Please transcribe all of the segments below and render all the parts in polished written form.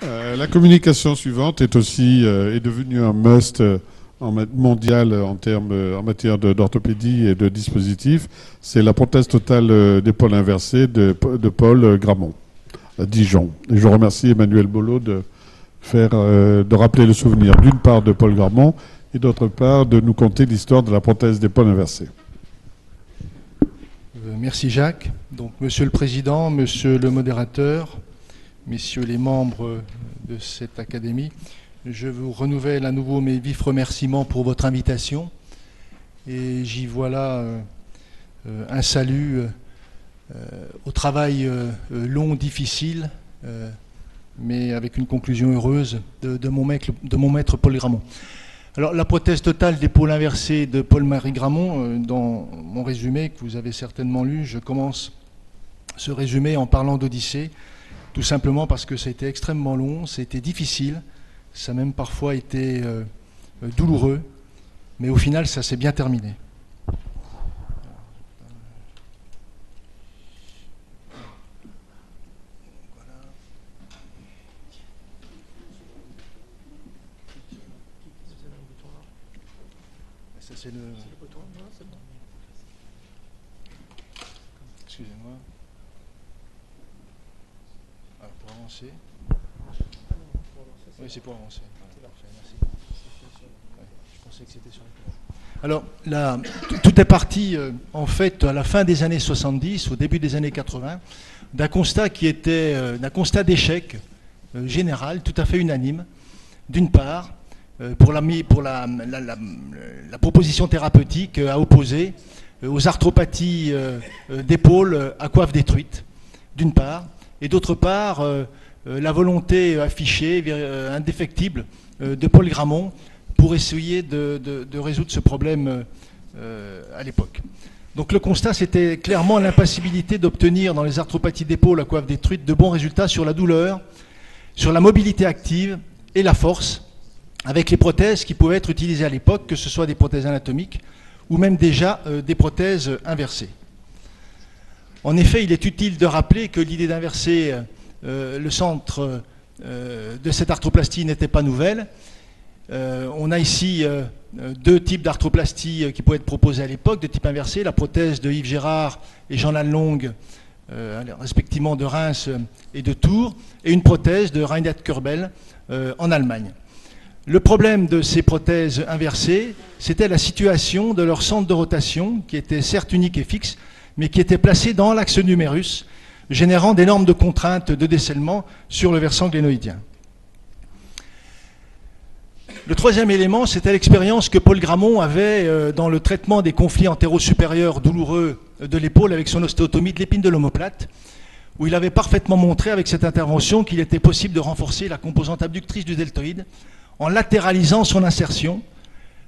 La communication suivante est aussi est devenue un must mondial en matière d'orthopédie et de dispositifs. C'est la prothèse totale d'épaule inversée de Paul Gramont à Dijon. Et je remercie Emmanuel Bollot de rappeler le souvenir d'une part de Paul Gramont et d'autre part de nous conter l'histoire de la prothèse d'épaule inversée. Merci Jacques. Donc, Monsieur le Président, Monsieur le modérateur, Messieurs les membres de cette académie, je vous renouvelle à nouveau mes vifs remerciements pour votre invitation. Et j'y vois là un salut au travail long, difficile, mais avec une conclusion heureuse de mon maître Paul Gramont. Alors, la prothèse totale d'épaule inversée de Paul-Marie Gramont, dans mon résumé que vous avez certainement lu, je commence ce résumé en parlant d'Odyssée, tout simplement parce que ça a été extrêmement long, c'était difficile, ça a même parfois été douloureux, mais au final, ça s'est bien terminé. C'est le bouton, c'est bon. Excusez-moi. Alors, pour avancer. Oui, c'est pour avancer. Merci. Ouais, je pensais que c'était sur l'écran. Alors, là, tout est parti, en fait, à la fin des années 70, au début des années 80, d'un constat qui était d'un constat d'échec général, tout à fait unanime. D'une part, pour la proposition thérapeutique à opposer aux arthropathies d'épaule à coiffe détruite, d'une part, et d'autre part, la volonté affichée, indéfectible, de Paul Gramont pour essayer de résoudre ce problème à l'époque. Donc le constat, c'était clairement l'impassibilité d'obtenir dans les arthropathies d'épaule à coiffe détruite de bons résultats sur la douleur, sur la mobilité active et la force, avec les prothèses qui pouvaient être utilisées à l'époque, que ce soit des prothèses anatomiques ou même déjà des prothèses inversées. En effet, il est utile de rappeler que l'idée d'inverser le centre de cette arthroplastie n'était pas nouvelle. On a ici deux types d'arthroplastie qui pouvaient être proposées à l'époque, de type inversé, la prothèse de Yves Gérard et Jean Lannelongue, respectivement de Reims et de Tours, et une prothèse de Reinhard Körbel en Allemagne. Le problème de ces prothèses inversées, c'était la situation de leur centre de rotation, qui était certes unique et fixe, mais qui était placé dans l'axe numérus, générant d'énormes contraintes de décèlement sur le versant glénoïdien. Le troisième élément, c'était l'expérience que Paul Gramont avait dans le traitement des conflits antéro-supérieurs douloureux de l'épaule avec son ostéotomie de l'épine de l'omoplate, où il avait parfaitement montré avec cette intervention qu'il était possible de renforcer la composante abductrice du deltoïde en latéralisant son insertion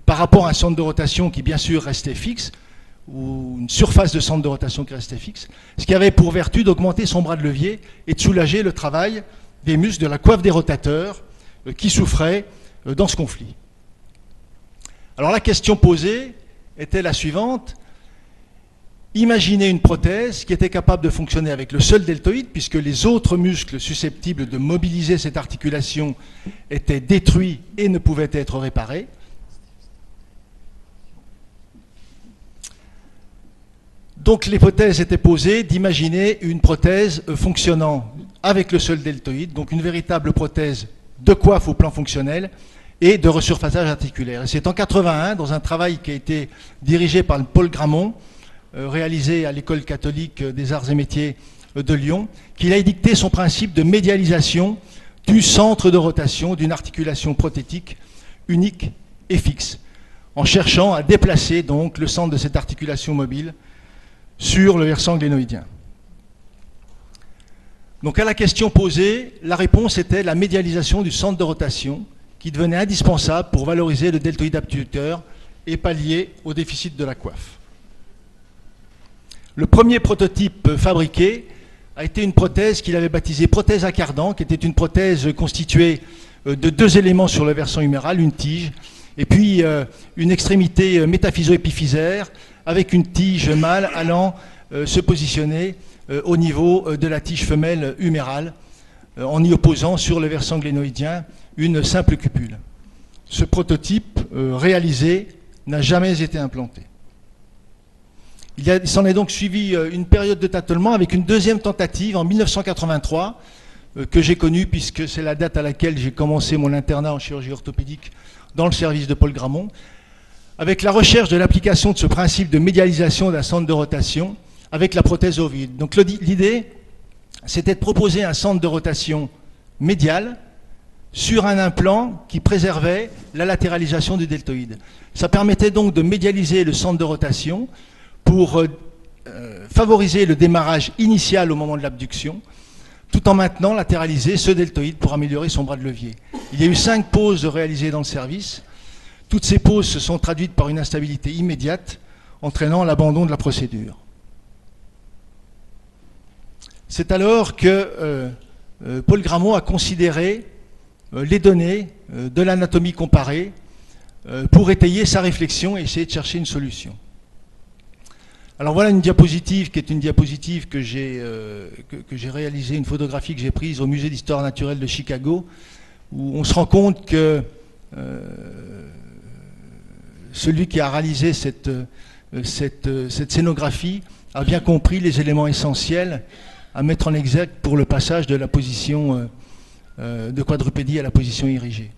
par rapport à un centre de rotation qui bien sûr restait fixe, ou une surface de centre de rotation qui restait fixe, ce qui avait pour vertu d'augmenter son bras de levier et de soulager le travail des muscles de la coiffe des rotateurs qui souffraient dans ce conflit. Alors la question posée était la suivante. Imaginez une prothèse qui était capable de fonctionner avec le seul deltoïde, puisque les autres muscles susceptibles de mobiliser cette articulation étaient détruits et ne pouvaient être réparés. Donc l'hypothèse était posée d'imaginer une prothèse fonctionnant avec le seul deltoïde, donc une véritable prothèse de coiffe au plan fonctionnel et de resurfaçage articulaire. Et c'est en 1981, dans un travail qui a été dirigé par Paul Gramont, réalisé à l'École catholique des arts et métiers de Lyon, qu'il a édicté son principe de médialisation du centre de rotation d'une articulation prothétique unique et fixe, en cherchant à déplacer donc le centre de cette articulation mobile sur le versant glénoïdien. Donc à la question posée, la réponse était la médialisation du centre de rotation qui devenait indispensable pour valoriser le deltoïde abducteur et pallier au déficit de la coiffe. Le premier prototype fabriqué a été une prothèse qu'il avait baptisée prothèse à cardan, qui était une prothèse constituée de deux éléments sur le versant huméral, une tige, et puis une extrémité métaphyso-épiphysaire avec une tige mâle allant se positionner au niveau de la tige femelle humérale, en y opposant sur le versant glénoïdien une simple cupule. Ce prototype réalisé n'a jamais été implanté. Il s'en est donc suivi une période de tâtonnement avec une deuxième tentative en 1983, que j'ai connue puisque c'est la date à laquelle j'ai commencé mon internat en chirurgie orthopédique dans le service de Paul Gramont, avec la recherche de l'application de ce principe de médialisation d'un centre de rotation avec la prothèse ovide. Donc l'idée, c'était de proposer un centre de rotation médial sur un implant qui préservait la latéralisation du deltoïde. Ça permettait donc de médialiser le centre de rotation pour favoriser le démarrage initial au moment de l'abduction, tout en maintenant latéraliser ce deltoïde pour améliorer son bras de levier. Il y a eu 5 pauses réalisées dans le service. Toutes ces pauses se sont traduites par une instabilité immédiate, entraînant l'abandon de la procédure. C'est alors que Paul Gramont a considéré les données de l'anatomie comparée pour étayer sa réflexion et essayer de chercher une solution. Alors voilà une diapositive qui est une diapositive que j'ai réalisée, une photographie que j'ai prise au Musée d'Histoire Naturelle de Chicago, où on se rend compte que celui qui a réalisé cette scénographie a bien compris les éléments essentiels à mettre en exergue pour le passage de la position de quadrupédie à la position érigée.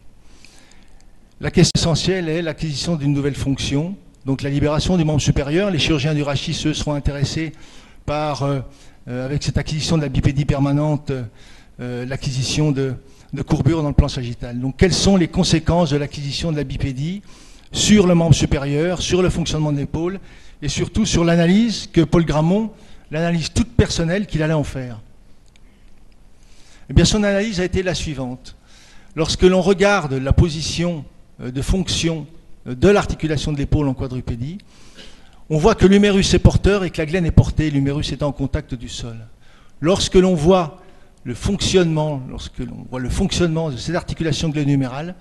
La question essentielle est l'acquisition d'une nouvelle fonction, donc la libération du membre supérieur. Les chirurgiens du rachis, eux, seront intéressés par, avec cette acquisition de la bipédie permanente, l'acquisition de courbures dans le plan sagittal. Donc quelles sont les conséquences de l'acquisition de la bipédie sur le membre supérieur, sur le fonctionnement de l'épaule et surtout sur l'analyse que Paul Gramont, l'analyse toute personnelle qu'il allait en faire. Eh bien, son analyse a été la suivante. Lorsque l'on regarde la position de fonction de l'articulation de l'épaule en quadrupédie, on voit que l'humérus est porteur et que la glène est portée, l'humérus étant en contact du sol. Lorsque l'on voit le fonctionnement, de cette articulation gléno-humérale,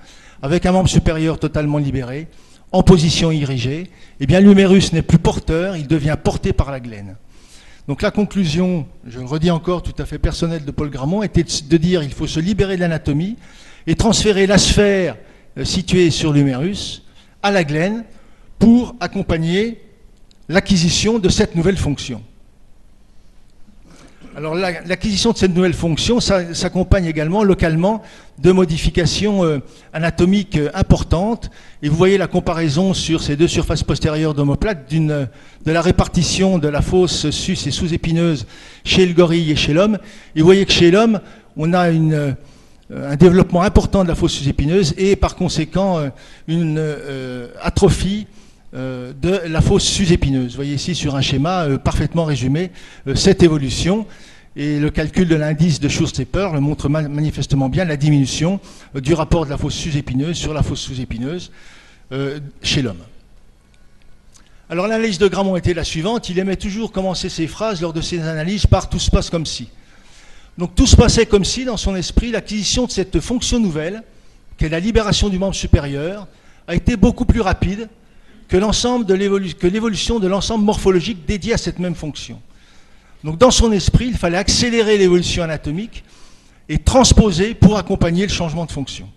avec un membre supérieur totalement libéré, en position érigée, eh bien l'humérus n'est plus porteur, il devient porté par la glène. Donc la conclusion, je le redis encore, tout à fait personnelle de Paul Gramont, était de dire qu'il faut se libérer de l'anatomie et transférer la sphère située sur l'humérus à la glène pour accompagner l'acquisition de cette nouvelle fonction. Alors l'acquisition de cette nouvelle fonction s'accompagne également localement de modifications anatomiques importantes. Et vous voyez la comparaison sur ces deux surfaces postérieures d'omoplate de la répartition de la fosse sus- et sous-épineuse chez le gorille et chez l'homme. Et vous voyez que chez l'homme, on a un développement important de la fosse sous-épineuse et par conséquent une atrophie de la fosse sous-épineuse. Vous voyez ici sur un schéma parfaitement résumé cette évolution, et le calcul de l'indice de Schuster-Peur le montre manifestement bien la diminution du rapport de la fosse sus-épineuse sur la fosse sous-épineuse chez l'homme. Alors l'analyse de Gramont était la suivante, il aimait toujours commencer ses phrases lors de ses analyses par « tout se passe comme si ». Donc tout se passait comme si, dans son esprit, l'acquisition de cette fonction nouvelle, qui est la libération du membre supérieur, a été beaucoup plus rapide que l'évolution de l'ensemble morphologique dédié à cette même fonction. Donc dans son esprit, il fallait accélérer l'évolution anatomique et transposer pour accompagner le changement de fonction.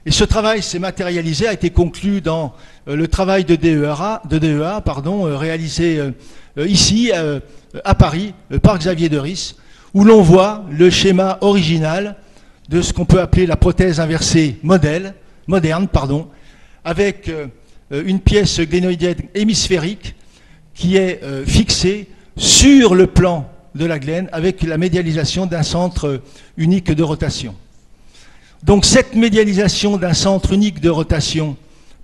Et ce travail s'est matérialisé, a été conclu dans le travail de DEA, réalisé ici, à Paris, par Xavier Deris, où l'on voit le schéma original de ce qu'on peut appeler la prothèse inversée moderne, avec une pièce glénoïdienne hémisphérique qui est fixée sur le plan de la glène avec la médialisation d'un centre unique de rotation. Donc cette médialisation d'un centre unique de rotation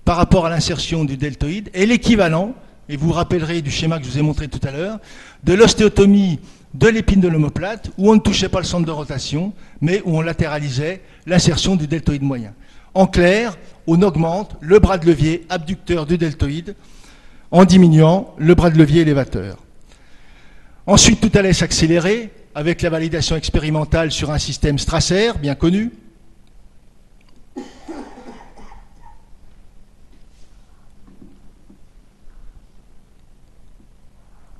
par rapport à l'insertion du deltoïde est l'équivalent, et vous vous rappellerez du schéma que je vous ai montré tout à l'heure, de l'ostéotomie de l'épine de l'omoplate où on ne touchait pas le centre de rotation, mais où on latéralisait l'insertion du deltoïde moyen. En clair, on augmente le bras de levier abducteur du deltoïde en diminuant le bras de levier élévateur. Ensuite, tout allait s'accélérer avec la validation expérimentale sur un système Strasser, bien connu.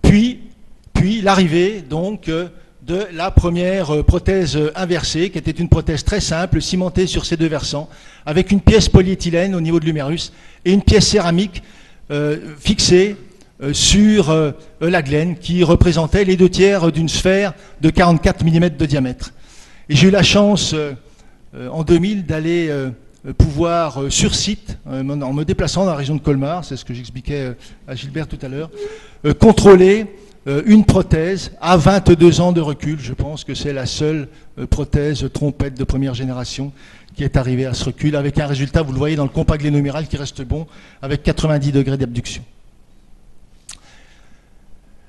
Puis l'arrivée donc de la première prothèse inversée, qui était une prothèse très simple, cimentée sur ses deux versants, avec une pièce polyéthylène au niveau de l'humérus et une pièce céramique fixée sur la glène, qui représentait les 2/3 d'une sphère de 44 mm de diamètre. Et j'ai eu la chance, en 2000, d'aller pouvoir, sur site, en me déplaçant dans la région de Colmar, c'est ce que j'expliquais à Gilbert tout à l'heure, contrôler une prothèse à 22 ans de recul. Je pense que c'est la seule prothèse trompette de première génération qui est arrivée à ce recul, avec un résultat, vous le voyez dans le compas glénohuméral, qui reste bon, avec 90 degrés d'abduction.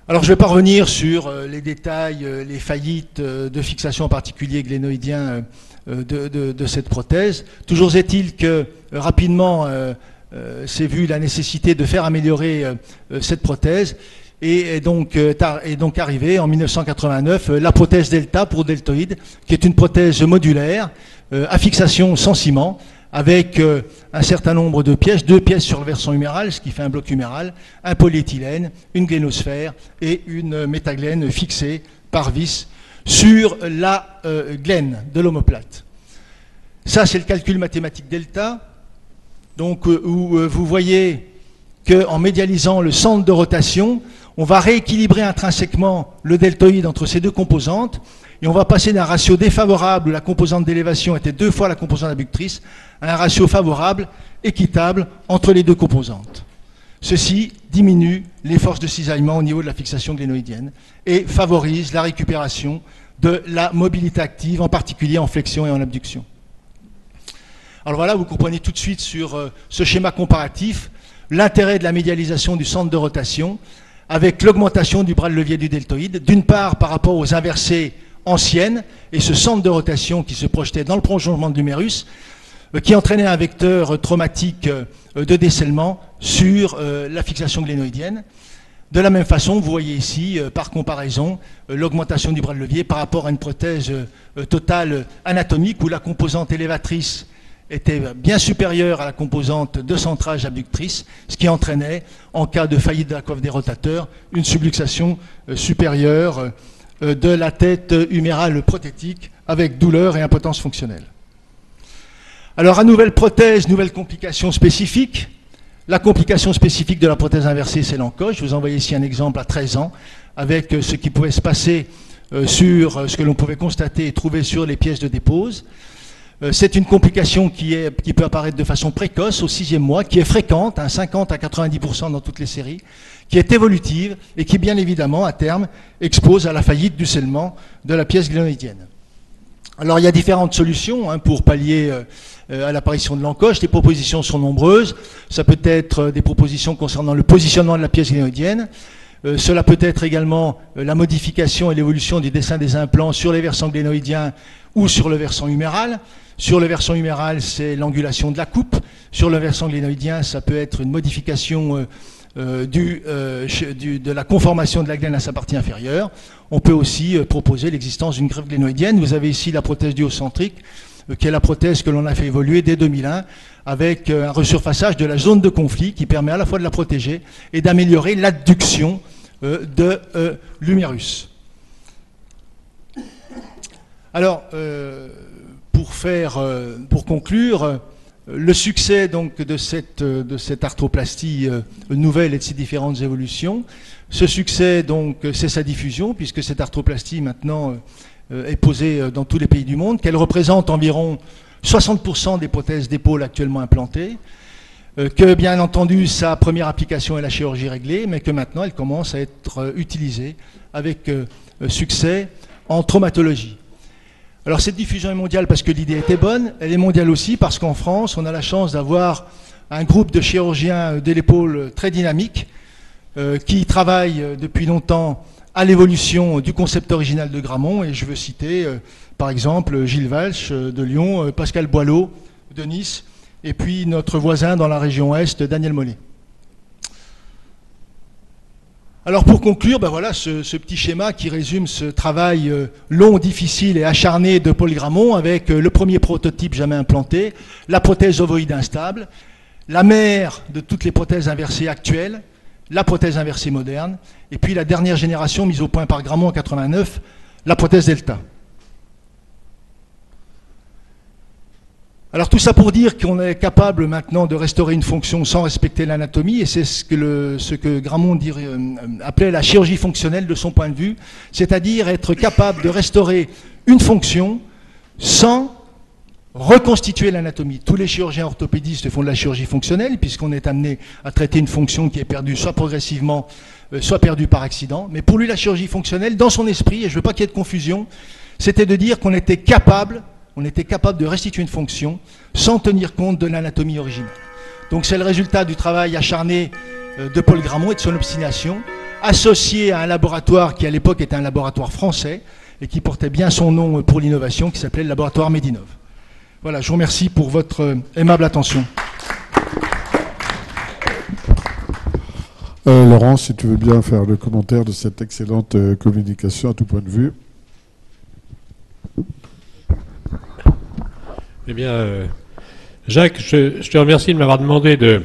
Alors je ne vais pas revenir sur les détails, les faillites de fixation en particulier glénoïdien de cette prothèse. Toujours est-il que rapidement s'est vu la nécessité de faire améliorer cette prothèse, et est donc arrivée en 1989 la prothèse Delta pour deltoïde, qui est une prothèse modulaire à fixation sans ciment, avec un certain nombre de pièces, 2 pièces sur le versant huméral, ce qui fait un bloc huméral, un polyéthylène, une glénosphère et une métaglène fixée par vis sur la glène de l'omoplate. Ça, c'est le calcul mathématique delta, donc, où vous voyez qu'en médialisant le centre de rotation, on va rééquilibrer intrinsèquement le deltoïde entre ces deux composantes, et on va passer d'un ratio défavorable où la composante d'élévation était 2 fois la composante abductrice à un ratio favorable, équitable, entre les deux composantes. Ceci diminue les forces de cisaillement au niveau de la fixation glénoïdienne et favorise la récupération de la mobilité active, en particulier en flexion et en abduction. Alors voilà, vous comprenez tout de suite sur ce schéma comparatif l'intérêt de la médialisation du centre de rotation avec l'augmentation du bras de levier du deltoïde, d'une part par rapport aux inversées anciennes, et ce centre de rotation qui se projetait dans le prolongement de l'humérus, qui entraînait un vecteur traumatique de décèlement sur la fixation glénoïdienne. De la même façon, vous voyez ici, par comparaison, l'augmentation du bras de levier par rapport à une prothèse totale anatomique où la composante élévatrice était bien supérieure à la composante de centrage abductrice, ce qui entraînait, en cas de faillite de la coiffe des rotateurs, une subluxation supérieure de la tête humérale prothétique avec douleur et impotence fonctionnelle. Alors, à nouvelle prothèse, nouvelle complication spécifique. La complication spécifique de la prothèse inversée, c'est l'encoche. Je vous envoie ici un exemple à 13 ans, avec ce qui pouvait se passer sur ce que l'on pouvait constater et trouver sur les pièces de dépose. C'est une complication qui peut apparaître de façon précoce, au 6e mois, qui est fréquente, 50 à 90% dans toutes les séries, qui est évolutive et qui, bien évidemment, à terme, expose à la faillite du scellement de la pièce glénoïdienne. Alors, il y a différentes solutions pour pallier à l'apparition de l'encoche. Les propositions sont nombreuses. Ça peut être des propositions concernant le positionnement de la pièce glénoïdienne. Cela peut être également la modification et l'évolution du dessin des implants sur les versants glénoïdiens ou sur le versant huméral. Sur le versant huméral, c'est l'angulation de la coupe. Sur le versant glénoïdien, ça peut être une modification de la conformation de la glène à sa partie inférieure. On peut aussi proposer l'existence d'une greffe glénoïdienne. Vous avez ici la prothèse duocentrique, qui est la prothèse que l'on a fait évoluer dès 2001, avec un resurfaçage de la zone de conflit qui permet à la fois de la protéger et d'améliorer l'adduction de l'humérus. Alors, pour conclure, le succès donc de cette arthroplastie nouvelle et de ses différentes évolutions, ce succès donc c'est sa diffusion, puisque cette arthroplastie maintenant est posée dans tous les pays du monde, qu'elle représente environ 60% des prothèses d'épaule actuellement implantées, que bien entendu sa première application est la chirurgie réglée, mais que maintenant elle commence à être utilisée avec succès en traumatologie. Alors cette diffusion est mondiale parce que l'idée était bonne, elle est mondiale aussi parce qu'en France, on a la chance d'avoir un groupe de chirurgiens de l'épaule très dynamique qui travaillent depuis longtemps à l'évolution du concept original de Grammont, et je veux citer par exemple Gilles Walsh de Lyon, Pascal Boileau de Nice, et puis notre voisin dans la région Est, Daniel Mollet. Alors pour conclure, ben voilà ce petit schéma qui résume ce travail long, difficile et acharné de Paul Grammont, avec le premier prototype jamais implanté, la prothèse ovoïde instable, la mère de toutes les prothèses inversées actuelles, la prothèse inversée moderne, et puis la dernière génération mise au point par Grammont en 89, la prothèse delta. Alors tout ça pour dire qu'on est capable maintenant de restaurer une fonction sans respecter l'anatomie, et c'est ce que Grammont appelait la chirurgie fonctionnelle de son point de vue, c'est-à-dire être capable de restaurer une fonction sans reconstituer l'anatomie. Tous les chirurgiens orthopédistes font de la chirurgie fonctionnelle, puisqu'on est amené à traiter une fonction qui est perdue soit progressivement, soit perdue par accident. Mais pour lui, la chirurgie fonctionnelle, dans son esprit, et je ne veux pas qu'il y ait de confusion, c'était de dire qu'on était capable de restituer une fonction sans tenir compte de l'anatomie originale. Donc c'est le résultat du travail acharné de Paul Grammont et de son obstination, associé à un laboratoire qui à l'époque était un laboratoire français et qui portait bien son nom pour l'innovation, qui s'appelait le laboratoire Medinov. Voilà, je vous remercie pour votre aimable attention. Laurent, si tu veux bien faire le commentaire de cette excellente communication à tout point de vue. Eh bien, Jacques, je te remercie de m'avoir demandé de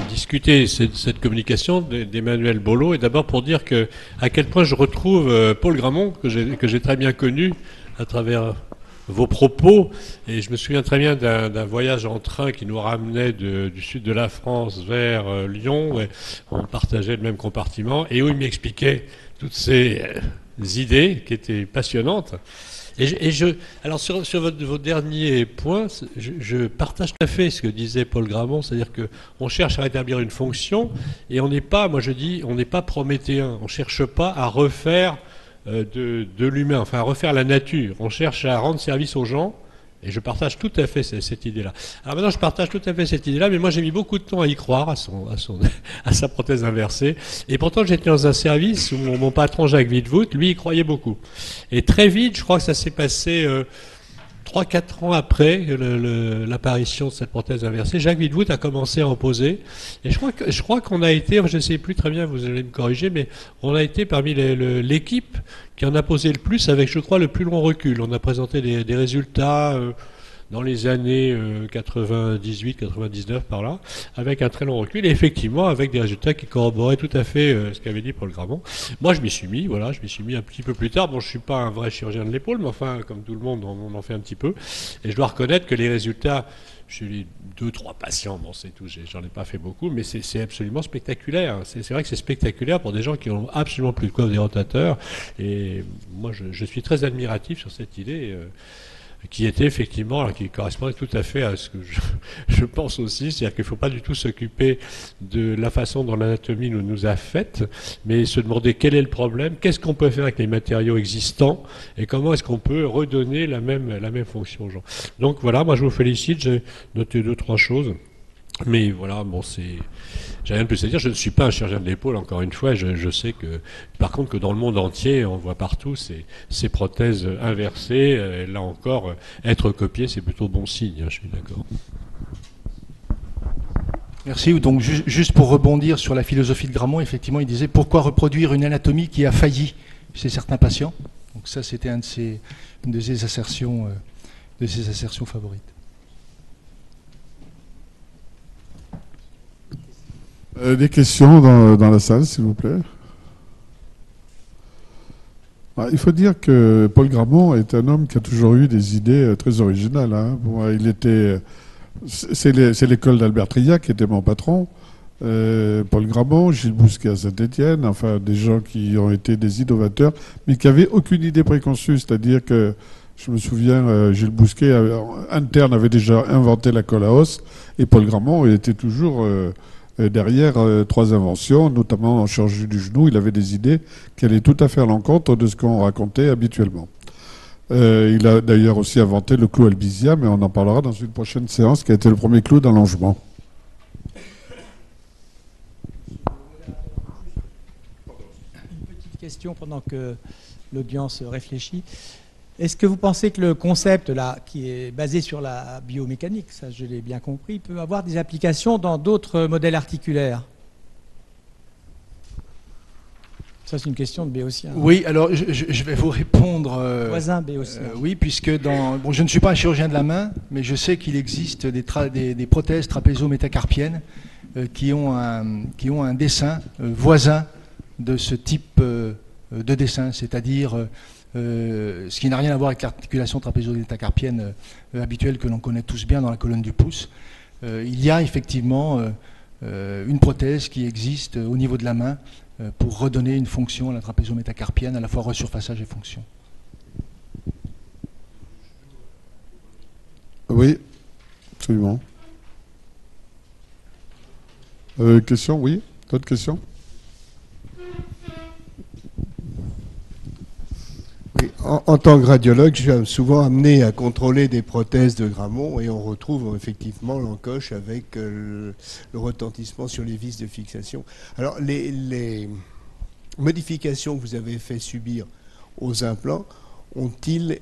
discuter cette communication d'Emmanuel Bollot, et d'abord pour dire à quel point je retrouve Paul Grammont, que j'ai très bien connu à travers vos propos, et je me souviens très bien d'un voyage en train qui nous ramenait du sud de la France vers Lyon, et on partageait le même compartiment, et où il m'expliquait toutes ces idées qui étaient passionnantes. Alors sur vos derniers points, je partage tout à fait ce que disait Paul Grammont, c'est-à-dire qu'on cherche à rétablir une fonction, et on n'est pas, moi je dis, on n'est pas prométhéen, on ne cherche pas à refaire de l'humain, enfin à refaire la nature, on cherche à rendre service aux gens, et je partage tout à fait cette idée-là. Alors maintenant, je partage tout à fait cette idée-là, mais moi j'ai mis beaucoup de temps à y croire, à sa prothèse inversée. Et pourtant, j'étais dans un service où mon patron Jacques Wittwood, lui, y croyait beaucoup. Et très vite, je crois que ça s'est passé 3-4 ans après l'apparition de cette prothèse inversée, Jacques Wittwood a commencé à en poser. Et je crois qu'on a été, je ne sais plus très bien, vous allez me corriger, mais on a été parmi l'équipe qui en a posé le plus, avec, je crois, le plus long recul. On a présenté des résultats dans les années 98-99 par là, avec un très long recul, et effectivement avec des résultats qui corroboraient tout à fait ce qu'avait dit Paul Grammont. Moi je m'y suis mis, voilà, un petit peu plus tard. Bon, je suis pas un vrai chirurgien de l'épaule, mais enfin, comme tout le monde, on en fait un petit peu. Et je dois reconnaître que les résultats, chez les 2-3 patients, bon c'est tout, j'en ai pas fait beaucoup, mais c'est absolument spectaculaire. C'est vrai que c'est spectaculaire pour des gens qui ont absolument plus de coiffe des rotateurs, et moi je suis très admiratif sur cette idée. Qui était effectivement, alors qui correspondait tout à fait à ce que je pense aussi, c'est-à-dire qu'il ne faut pas du tout s'occuper de la façon dont l'anatomie nous a faites, mais se demander quel est le problème, qu'est-ce qu'on peut faire avec les matériaux existants, et comment est-ce qu'on peut redonner la même fonction aux gens. Donc voilà, moi je vous félicite, j'ai noté 2-3 choses. Mais voilà, bon, j'ai rien de plus à dire. Je ne suis pas un chirurgien de l'épaule, encore une fois. Je sais que, par contre, que dans le monde entier, on voit partout ces prothèses inversées. Là encore, être copié, c'est plutôt bon signe. Je suis d'accord. Merci. Donc, juste pour rebondir sur la philosophie de Grammont, effectivement, il disait pourquoi reproduire une anatomie qui a failli chez certains patients. Donc ça, c'était une de ses assertions favorites. Des questions dans la salle, s'il vous plaît. Il faut dire que Paul Grammont est un homme qui a toujours eu des idées très originales. Hein. Bon, c'est l'école d'Albert Trillac qui était mon patron. Paul Grammont, Gilles Bousquet à Saint-Étienne, enfin des gens qui ont été des innovateurs, mais qui n'avaient aucune idée préconçue. C'est-à-dire que, je me souviens, Gilles Bousquet, interne, avait déjà inventé la colle à os, et Paul Grammont était toujours... derrière 3 inventions, notamment en chirurgie du genou, il avait des idées qui allaient tout à fait à l'encontre de ce qu'on racontait habituellement. Il a d'ailleurs aussi inventé le clou albizien, mais on en parlera dans une prochaine séance, qui a été le premier clou d'allongement. Une petite question pendant que l'audience réfléchit. Est-ce que vous pensez que le concept là, qui est basé sur la biomécanique, ça je l'ai bien compris, peut avoir des applications dans d'autres modèles articulaires? Ça c'est une question de béotien. Oui, alors je vais vous répondre. Voisin béotien. Oui, puisque je ne suis pas un chirurgien de la main, mais je sais qu'il existe des prothèses trapézo-métacarpiennes qui ont un dessin voisin de ce type de dessin, c'est-à-dire ce qui n'a rien à voir avec l'articulation trapézo-métacarpienne habituelle que l'on connaît tous bien dans la colonne du pouce. Il y a effectivement une prothèse qui existe au niveau de la main pour redonner une fonction à la trapézo-métacarpienne, à la fois resurfaçage et fonction. Oui, absolument. Question, oui? D'autres questions? Oui, en tant que radiologue, je suis souvent amené à contrôler des prothèses de Grammont et on retrouve effectivement l'encoche avec le retentissement sur les vis de fixation. Alors, les modifications que vous avez fait subir aux implants ont-ils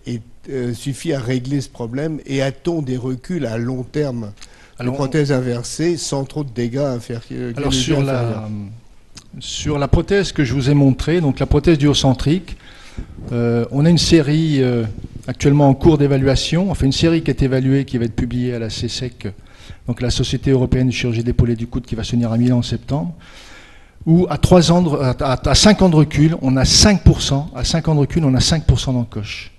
suffi à régler ce problème et a-t-on des reculs à long terme de prothèses inversées sans trop de dégâts inférieurs? Alors sur la prothèse que je vous ai montrée, donc la prothèse duocentrique, on a une série actuellement en cours d'évaluation, enfin une série qui est évaluée, qui va être publiée à la CSEC, donc la Société Européenne de Chirurgie d'épaule et du coude, qui va se tenir à Milan en septembre, où à 5 ans de recul, on a 5%, à 5 ans de recul, on a 5% d'encoche.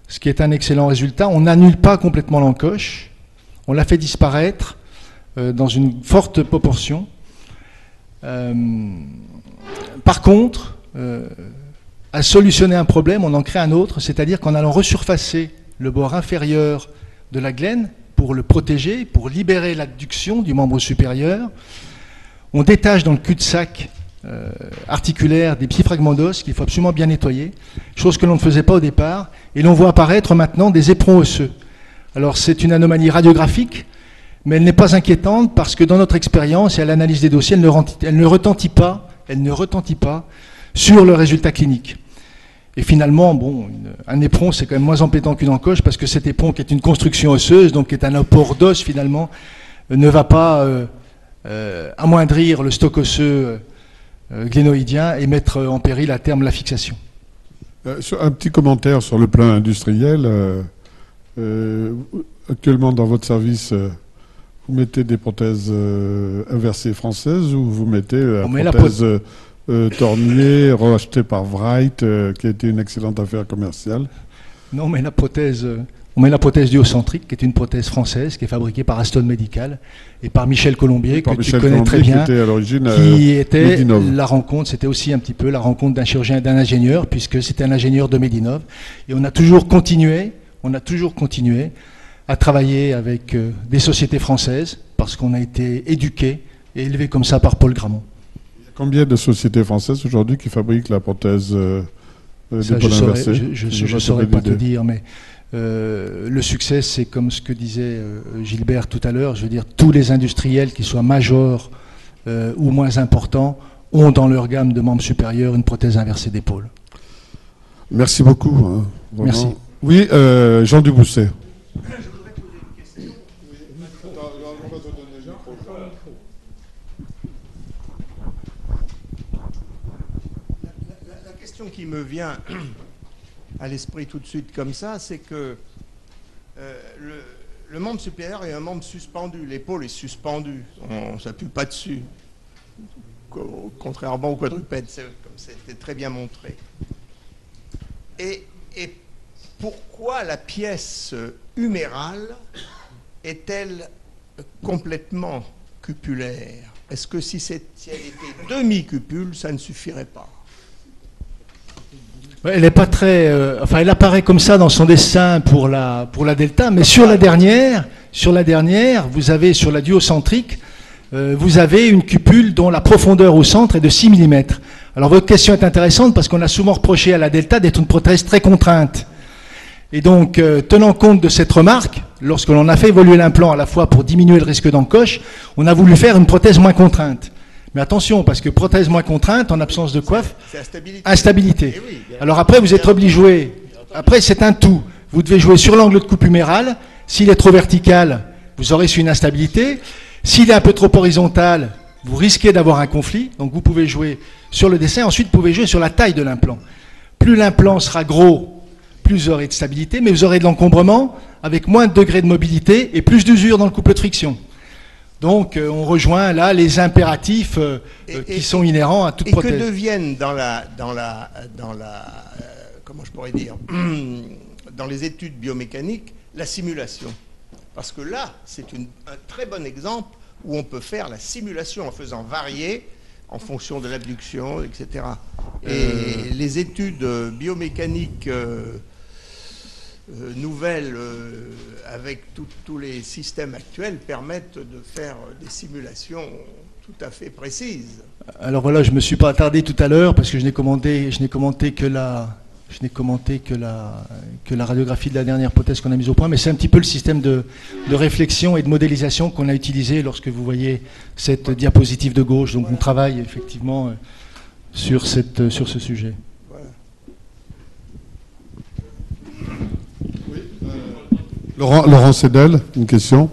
Ce qui est un excellent résultat. On n'annule pas complètement l'encoche, on la fait disparaître dans une forte proportion. Par contre, à solutionner un problème, on en crée un autre, c'est-à-dire qu'en allant resurfacer le bord inférieur de la glène pour le protéger, pour libérer l'adduction du membre supérieur, on détache dans le cul-de-sac articulaire des petits fragments d'os qu'il faut absolument bien nettoyer, chose que l'on ne faisait pas au départ, et l'on voit apparaître maintenant des éperons osseux. Alors c'est une anomalie radiographique, mais elle n'est pas inquiétante parce que dans notre expérience et à l'analyse des dossiers, elle ne retentit pas sur le résultat clinique. Et finalement, bon, un éperon, c'est quand même moins embêtant qu'une encoche parce que cet éperon, qui est une construction osseuse, donc qui est un apport d'os finalement, ne va pas amoindrir le stock osseux glénoïdien et mettre en péril à terme la fixation. Un petit commentaire sur le plan industriel. Actuellement, dans votre service, vous mettez des prothèses inversées françaises ou vous mettez la prothèse Tornier, rachetée par Wright, qui a été une excellente affaire commerciale? Non, mais la prothèse... On met la prothèse duocentrique, qui est une prothèse française, qui est fabriquée par Aston Medical et par Michel Colombier, que tu connais très bien, qui était la rencontre, c'était aussi un petit peu la rencontre d'un chirurgien et d'un ingénieur, puisque c'était un ingénieur de Medinov. Et on a toujours continué à travailler avec des sociétés françaises, parce qu'on a été éduqués et élevés comme ça par Paul Grammont. Il y a combien de sociétés françaises aujourd'hui qui fabriquent la prothèse d'épaule inversée? Je ne saurais pas te dire, mais... le succès, c'est comme ce que disait Gilbert tout à l'heure, je veux dire, tous les industriels, qu'ils soient majors ou moins importants, ont dans leur gamme de membres supérieurs une prothèse inversée d'épaule. Merci beaucoup. Merci. Oui, Jean Dubousset. La question qui me vient à l'esprit tout de suite comme ça, c'est que le membre supérieur est un membre suspendu, l'épaule est suspendue, on ne s'appuie pas dessus, contrairement au quadrupède, comme c'était très bien montré. Et pourquoi la pièce humérale est-elle complètement cupulaire? Est-ce que si elle était demi-cupule, ça ne suffirait pas? Elle n'est pas très... elle apparaît comme ça dans son dessin pour la delta, mais sur la dernière, vous avez, sur la duocentrique, vous avez une cupule dont la profondeur au centre est de 6 mm. Alors votre question est intéressante parce qu'on a souvent reproché à la delta d'être une prothèse très contrainte. Et donc, tenant compte de cette remarque, lorsque l'on a fait évoluer l'implant à la fois pour diminuer le risque d'encoche, on a voulu faire une prothèse moins contrainte. Mais attention, parce que prothèse moins contrainte, en absence de coiffe, instabilité. Oui, alors après, vous êtes obligé de jouer. Après, c'est un tout. Vous devez jouer sur l'angle de coupe humérale. S'il est trop vertical, vous aurez une instabilité. S'il est un peu trop horizontal, vous risquez d'avoir un conflit. Donc vous pouvez jouer sur le dessin. Ensuite, vous pouvez jouer sur la taille de l'implant. Plus l'implant sera gros, plus vous aurez de stabilité, mais vous aurez de l'encombrement avec moins de degrés de mobilité et plus d'usure dans le couple de friction. Donc on rejoint là les impératifs qui sont inhérents à toute et prothèse. que deviennent comment je pourrais dire, dans les études biomécaniques, la simulation. Parce que là, c'est un très bon exemple où on peut faire la simulation en faisant varier en fonction de l'abduction, etc. Et les études biomécaniques nouvelles avec tous les systèmes actuels permettent de faire des simulations tout à fait précises. Alors voilà, je ne me suis pas attardé tout à l'heure parce que je n'ai commenté que la radiographie de la dernière prothèse qu'on a mise au point, mais c'est un petit peu le système de réflexion et de modélisation qu'on a utilisé lorsque vous voyez cette diapositive de gauche. Donc on travaille effectivement sur ce sujet. Laurent Sedel, une question.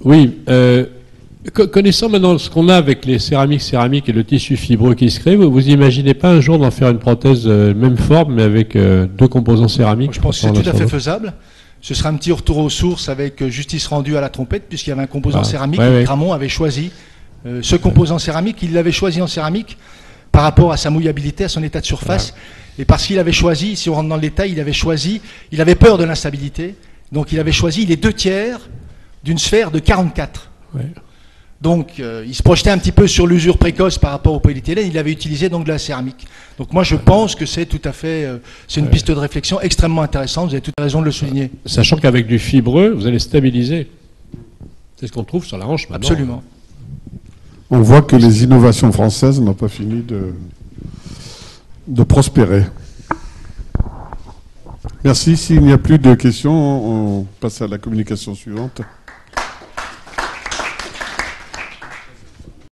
Oui, connaissant maintenant ce qu'on a avec les céramiques et le tissu fibreux qui se crée, vous imaginez pas un jour d'en faire une prothèse même forme, mais avec deux composants céramiques? Je pense que c'est tout à fait faisable. Ce sera un petit retour aux sources avec justice rendue à la trompette, puisqu'il y avait un composant céramique et Gramont avait choisi ce composant céramique. Il l'avait choisi en céramique par rapport à sa mouillabilité, à son état de surface. Et parce qu'il avait choisi, si on rentre dans le détail, il avait peur de l'instabilité. Donc il avait choisi les 2/3 d'une sphère de 44. Ouais. Donc il se projetait un petit peu sur l'usure précoce par rapport au polyéthylène, il avait utilisé donc de la céramique. Donc moi je pense que c'est tout à fait, c'est une piste de réflexion extrêmement intéressante, vous avez toute raison de le souligner. Sachant qu'avec du fibreux, vous allez stabiliser. C'est ce qu'on trouve sur la hanche maintenant. Absolument. On voit que les innovations françaises n'ont pas fini de prospérer. Merci. S'il n'y a plus de questions, on passe à la communication suivante.